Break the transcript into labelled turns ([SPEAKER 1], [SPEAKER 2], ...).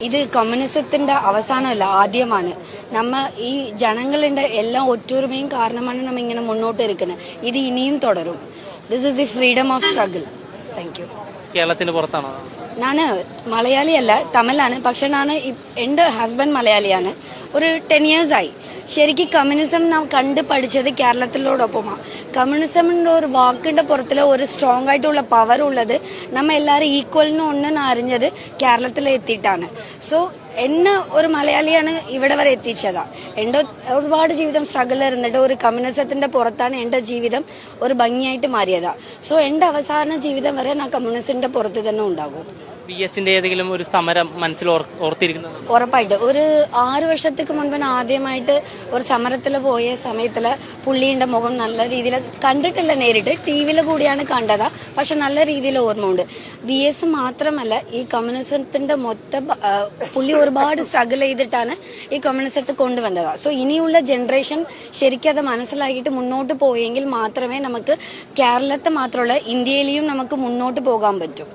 [SPEAKER 1] ഇത് കമ്മ്യൂണിസത്തിന്റെ അവസാനമല്ല, ആദ്യമാണ്. നമ്മ ഈ ജനങ്ങളുടെ എല്ലാം ഒറ്റൊരുമയും കാരണമാണ് നമ്മ ഇങ്ങനെ മുന്നോട്ട് ഇരിക്കുന്നത്. ഇത് ഇനിയും തുടരും. This is the freedom of struggle. Thank you.
[SPEAKER 2] കേരളത്തിന് പുറത്താണോ?
[SPEAKER 1] ನಾನು മലയാളിയല്ല, തമിഴാണ്. പക്ഷെ ನಾನು എൻ്റെ ഹസ്ബൻഡ് മലയാളിയാണ്. ഒരു 10 years ആയി. ശരിക്കും കമ്മ്യൂണിസം നാം കണ്ട് പഠിച്ചത് കേരളത്തിലോടൊപ്പമാണ്. കമ്മ്യൂണിസമിൻ്റെ ഒരു വാക്കിൻ്റെ പുറത്തില് ഒരു സ്ട്രോങ് ആയിട്ടുള്ള പവർ ഉള്ളത് നമ്മ എല്ലാവരും ഈക്വലിന് ഒന്നെന്ന് അറിഞ്ഞത് കേരളത്തിലെത്തിയിട്ടാണ്. സോ എന്നെ ഒരു മലയാളിയാണ് ഇവിടെ വരെ എത്തിച്ചതാ. എൻ്റെ ഒരുപാട് ജീവിതം സ്ട്രഗിൾ ഇരുന്നിട്ട് ഒരു കമ്മ്യൂണിസത്തിന്റെ പുറത്താണ് എൻ്റെ ജീവിതം ഒരു ഭംഗിയായിട്ട് മാറിയതാ. സോ എൻ്റെ അവസാന ജീവിതം വരെ ഞാൻ കമ്മ്യൂണിസത്തിന്റെ പുറത്ത് തന്നെ ഉണ്ടാകും.
[SPEAKER 2] VS-ന്റെ ഏതെങ്കിലും ഒരു സമരം മനസ്സിൽ ഓർത്തിരിക്കുന്നത്?
[SPEAKER 1] ഉറപ്പായിട്ട്. ഒരു 6 വർഷത്തേക്ക് മുൻപ് ആദ്യമായിട്ട് ഒരു സമരത്തിൽ പോയ സമയത്തിൽ പുള്ളിയുടെ മുഖം നല്ല രീതിയിൽ കണ്ടിട്ടില്ല, നേരിട്ട് TV-യിൽ കൂടിയാണ് കണ്ടതാ. പക്ഷെ നല്ല രീതിയിൽ ഓർമ്മയുണ്ട്. VS മാത്രമല്ല, ഈ കമ്മ്യൂണിസത്തിന്റെ മൊത്തം പുള്ളി ഒരുപാട് സ്ട്രഗിൾ ചെയ്തിട്ടാണ് ഈ കമ്മ്യൂണിസത്തെ കൊണ്ടുവന്നത്. സോ ഇനിയുള്ള ജനറേഷൻ ശരിക്കും അത് മനസ്സിലാക്കിയിട്ട് മുന്നോട്ട് പോയെങ്കിൽ മാത്രമേ നമുക്ക് കേരളത്തെ മാത്രമല്ല ഇന്ത്യയിലെയും നമുക്ക് മുന്നോട്ട് പോകാൻ പറ്റൂ.